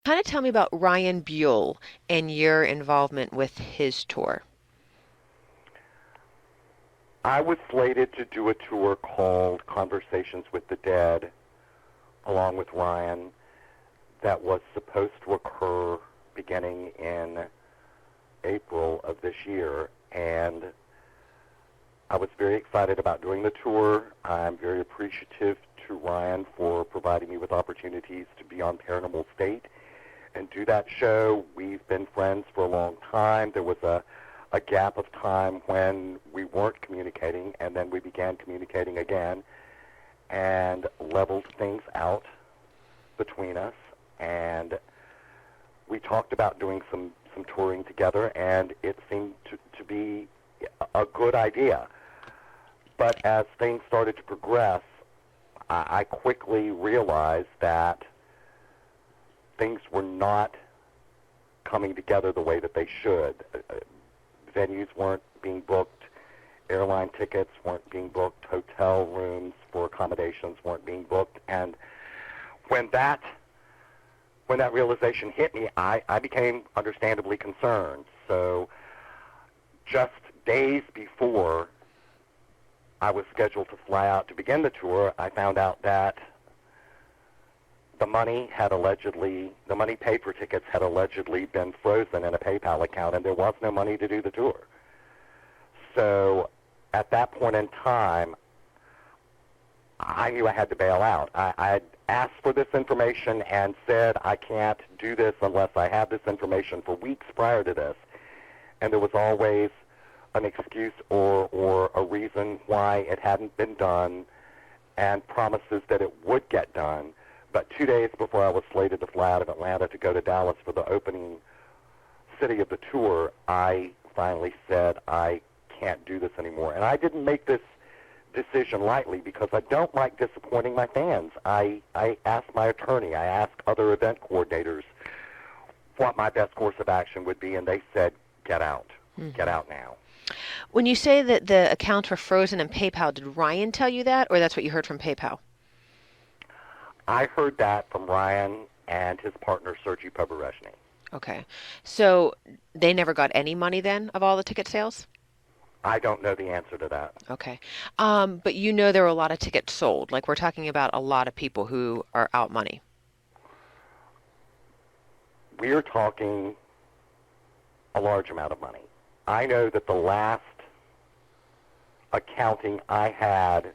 Kind of tell me about Ryan Buell and your involvement with his tour. I was slated to do a tour called Conversations with the Dead, along with Ryan, that was supposed to occur beginning in April of this year. And I was very excited about doing the tour. I'm very appreciative to Ryan for providing me with opportunities to be on Paranormal State and do that show. We've been friends for a long time. There was a gap of time when we weren't communicating, and then we began communicating again and leveled things out between us. And we talked about doing some touring together, and it seemed to be a good idea. But as things started to progress, I quickly realized that things were not coming together the way that they should. Venues weren't being booked, airline tickets weren't being booked, hotel rooms for accommodations weren't being booked, and when that realization hit me, I became understandably concerned. So just days before I was scheduled to fly out to begin the tour, I found out that the money paid for tickets had allegedly been frozen in a PayPal account, and there was no money to do the tour. So at that point in time, I knew I had to bail out. I had asked for this information and said I can't do this unless I have this information for weeks prior to this. And there was always an excuse or a reason why it hadn't been done and promises that it would get done. But 2 days before I was slated to fly out of Atlanta to go to Dallas for the opening city of the tour, I finally said I can't do this anymore. And I didn't make this decision lightly because I don't like disappointing my fans. I asked my attorney, I asked other event coordinators what my best course of action would be, and they said, get out. Mm-hmm. Get out now. When you say that the accounts were frozen in PayPal, did Ryan tell you that, or that's what you heard from PayPal? I heard that from Ryan and his partner, Sergei Poborezhny. Okay. So they never got any money then of all the ticket sales? I don't know the answer to that. Okay. But you know there were a lot of tickets sold. Like we're talking about a lot of people who are out money. We're talking a large amount of money. I know that the last accounting I had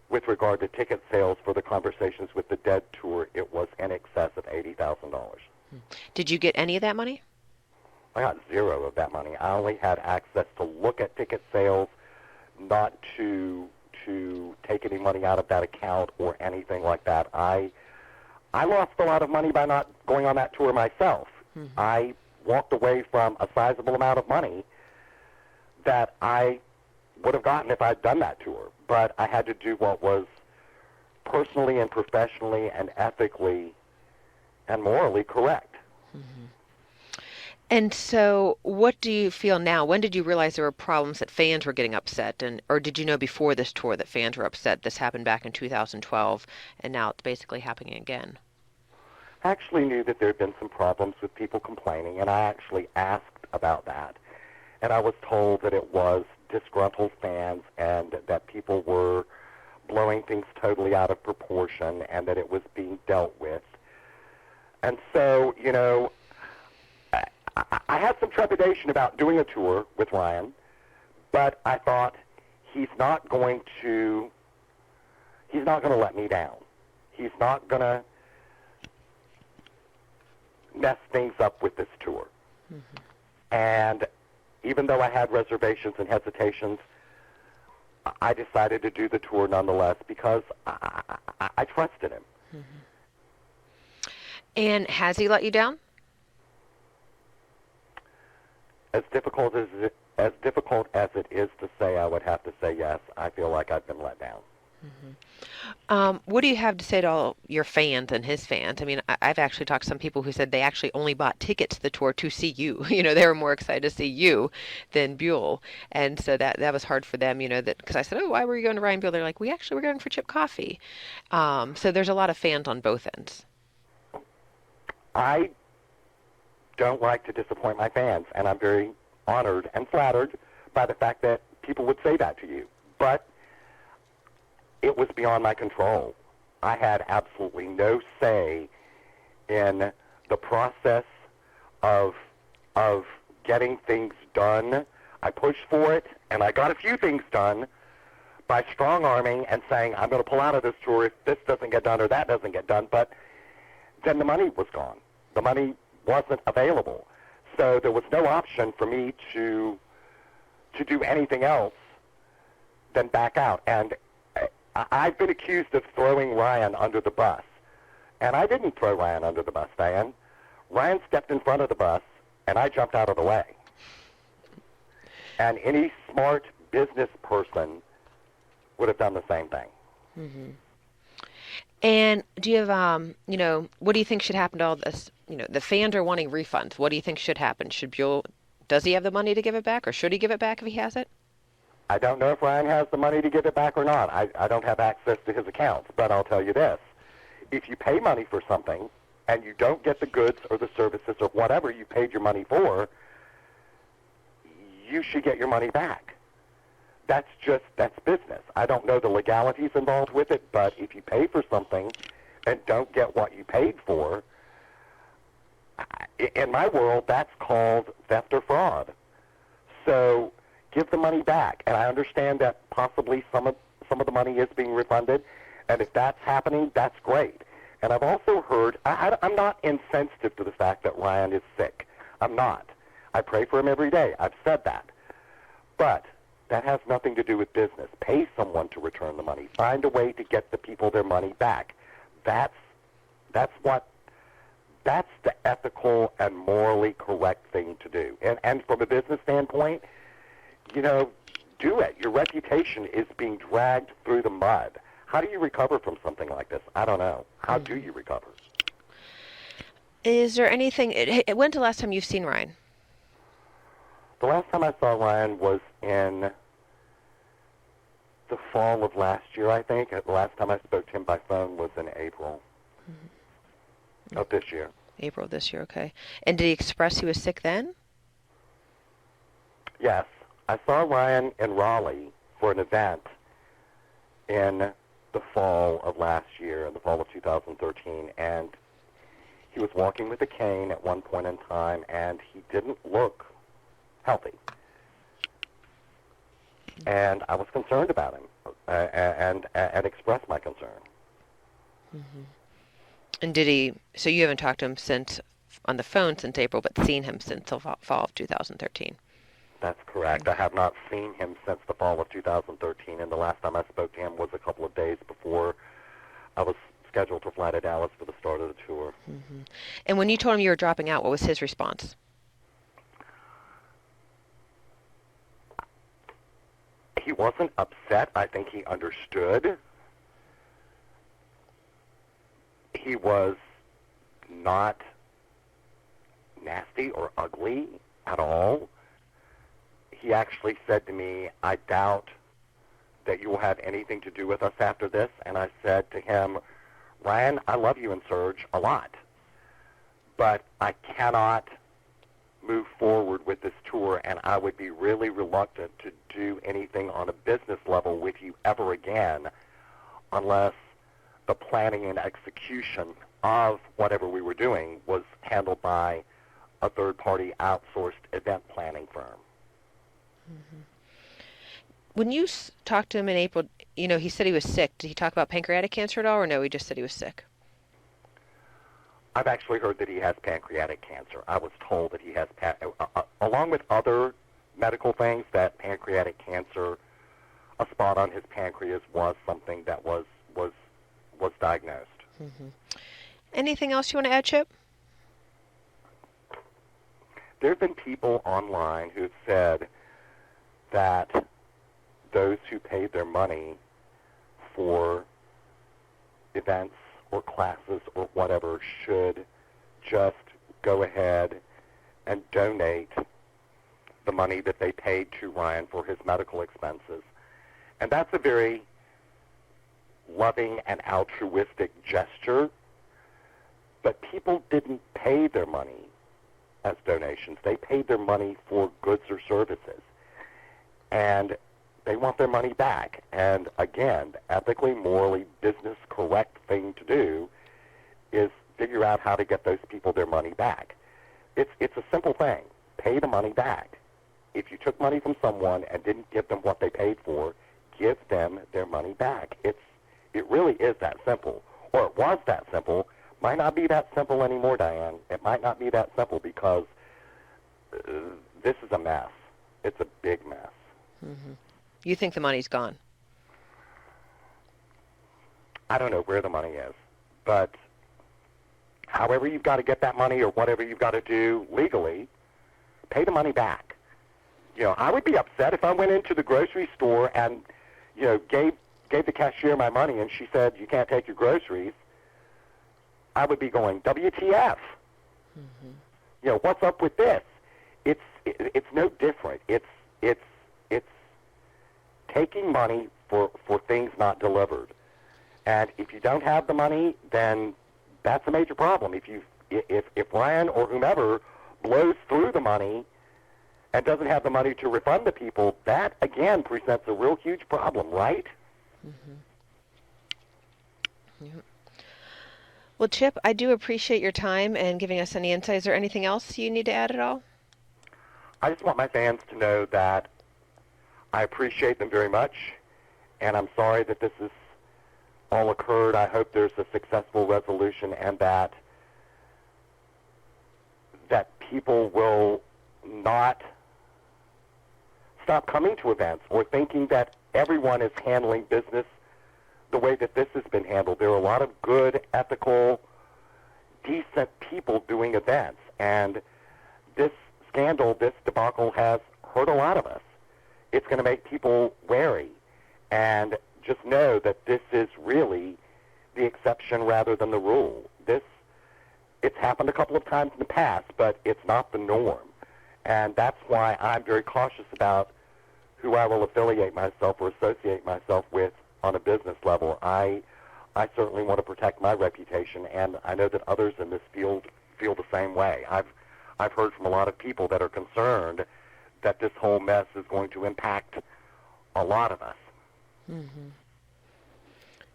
with regard to ticket sales for the Conversations with the Dead tour, it was in excess of $80,000. Did you get any of that money? I got zero of that money. I only had access to look at ticket sales, not to take any money out of that account or anything like that. I lost a lot of money by not going on that tour myself. Mm-hmm. I walked away from a sizable amount of money that I would have gotten if I'd done that tour. But I had to do what was personally and professionally and ethically and morally correct. Mm-hmm. And so what do you feel now? When did you realize there were problems that fans were getting upset? Or did you know before this tour that fans were upset? This happened back in 2012, and now it's basically happening again. I actually knew that there had been some problems with people complaining, and I actually asked about that. And I was told that it was disgruntled fans and that people were blowing things totally out of proportion and that it was being dealt with. And so, I had some trepidation about doing a tour with Ryan, but I thought he's not going to let me down. He's not going to mess things up with this tour. Mm-hmm. And even though I had reservations and hesitations, I decided to do the tour nonetheless because I trusted him. Mm-hmm. And has he let you down? As difficult as it is to say, I would have to say yes. I feel like I've been let down. Mm-hmm. What do you have to say to all your fans and his fans? I mean, I've actually talked to some people who said they actually only bought tickets to the tour to see you. They were more excited to see you than Buell, and so that was hard for them. That because I said, "Oh, why were you going to Ryan Buell?" They're like, "We actually were going for Chip Coffey." So there's a lot of fans on both ends. I don't like to disappoint my fans, and I'm very honored and flattered by the fact that people would say that to you. But it was beyond my control. I had absolutely no say in the process of getting things done. I pushed for it, and I got a few things done by strong-arming and saying, I'm going to pull out of this tour if this doesn't get done or that doesn't get done. But then the money was gone. The money wasn't available. So there was no option for me to do anything else than back out. And I've been accused of throwing Ryan under the bus. And I didn't throw Ryan under the bus, Diane. Ryan stepped in front of the bus, and I jumped out of the way. And any smart business person would have done the same thing. Mm-hmm. And do you have, what do you think should happen to all this? The fans are wanting refunds. What do you think should happen? Does he have the money to give it back, or should he give it back if he has it? I don't know if Ryan has the money to give it back or not. I don't have access to his accounts, but I'll tell you this. If you pay money for something and you don't get the goods or the services or whatever you paid your money for, you should get your money back. That's business. I don't know the legalities involved with it, but if you pay for something and don't get what you paid for, in my world, that's called theft or fraud. So give the money back. And I understand that possibly some of the money is being refunded, and if that's happening, that's great. And I've also heard, I'm not insensitive to the fact that Ryan is sick. I'm not. I pray for him every day. I've said that. But that has nothing to do with business. Pay someone to return the money. Find a way to get the people their money back. That's the ethical and morally correct thing to do. And from a business standpoint, do it. Your reputation is being dragged through the mud. How do you recover from something like this? I don't know. How do you recover? Is there anything? When's the last time you've seen Ryan? The last time I saw Ryan was in the fall of last year, I think. The last time I spoke to him by phone was in April of this year. April of this year, okay. And did he express he was sick then? Yes. I saw Ryan in Raleigh for an event in the fall of last year, in the fall of 2013, and he was walking with a cane at one point in time, and he didn't look healthy. And I was concerned about him and expressed my concern. Mm-hmm. And so you haven't talked to him on the phone since April, but seen him since the fall of 2013? That's correct. I have not seen him since the fall of 2013, and the last time I spoke to him was a couple of days before I was scheduled to fly to Dallas for the start of the tour. Mm-hmm. And when you told him you were dropping out, what was his response? He wasn't upset. I think he understood. He was not nasty or ugly at all. He actually said to me, I doubt that you will have anything to do with us after this. And I said to him, Ryan, I love you and Serge a lot, but I cannot move forward with this tour, and I would be really reluctant to do anything on a business level with you ever again unless the planning and execution of whatever we were doing was handled by a third-party outsourced event planning firm. Mm-hmm. When you talked to him in April, he said he was sick. Did he talk about pancreatic cancer at all, or no, he just said he was sick? I've actually heard that he has pancreatic cancer. I was told that he has, along with other medical things, that pancreatic cancer, a spot on his pancreas, was something that was diagnosed. Mm-hmm. Anything else you want to add, Chip? There have been people online who have said that those who paid their money for events or classes or whatever should just go ahead and donate the money that they paid to Ryan for his medical expenses. And that's a very loving and altruistic gesture, But people didn't pay their money as donations. They paid their money for goods or services. And they want their money back. And again, ethically, morally, business correct thing to do is figure out how to get those people their money back. It's a simple thing. Pay the money back. If you took money from someone and didn't give them what they paid for, give them their money back. It really is that simple. Or it was that simple. Might not be that simple anymore, Diane. It might not be that simple because this is a mess. It's a big mess. Mm-hmm. You think the money's gone? I don't know where the money is, but however you've got to get that money or whatever you've got to do legally, pay the money back. You know, I would be upset if I went into the grocery store and, you know, gave the cashier my money and she said, you can't take your groceries. I would be going, WTF? Mm-hmm. You know, what's up with this? It's no different. It's taking money for things not delivered. And if you don't have the money, then that's a major problem. If Ryan or whomever blows through the money and doesn't have the money to refund the people, that again presents a real huge problem, right? Mm-hmm. Yep. Well, Chip, I do appreciate your time and giving us any insight. Is there anything else you need to add at all? I just want my fans to know that I appreciate them very much, and I'm sorry that this has all occurred. I hope there's a successful resolution and that people will not stop coming to events or thinking that everyone is handling business the way that this has been handled. There are a lot of good, ethical, decent people doing events, and this scandal, this debacle has hurt a lot of us. It's going to make people wary, and just know that this is really the exception rather than the rule. It's happened a couple of times in the past, but it's not the norm, and that's why I'm very cautious about who I will affiliate myself or associate myself with on a business level. I certainly want to protect my reputation, and I know that others in this field feel the same way. I've heard from a lot of people that are concerned that this whole mess is going to impact a lot of us. Mm-hmm.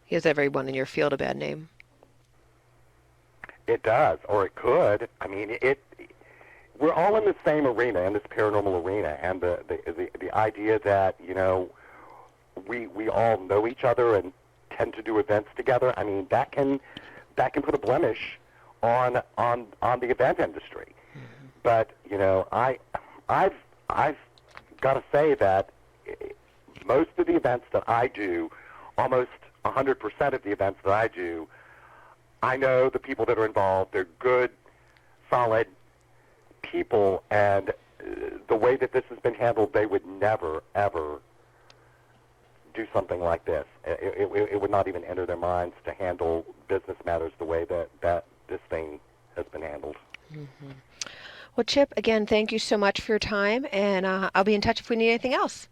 Gives everyone in your field a bad name. It does, or it could. I mean, we're all in the same arena, in this paranormal arena, and the idea that, you know, we all know each other and tend to do events together. I mean, that can put a blemish on the event industry. Mm-hmm. But you know, I've got to say that most of the events that I do, almost 100% of the events that I do, I know the people that are involved. They're good, solid people, and the way that this has been handled, they would never, ever do something like this. It would not even enter their minds to handle business matters the way that this thing has been handled. Mm-hmm. Well, Chip, again, thank you so much for your time, and I'll be in touch if we need anything else.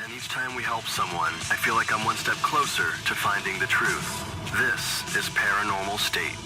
And each time we help someone, I feel like I'm one step closer to finding the truth. This is Paranormal State.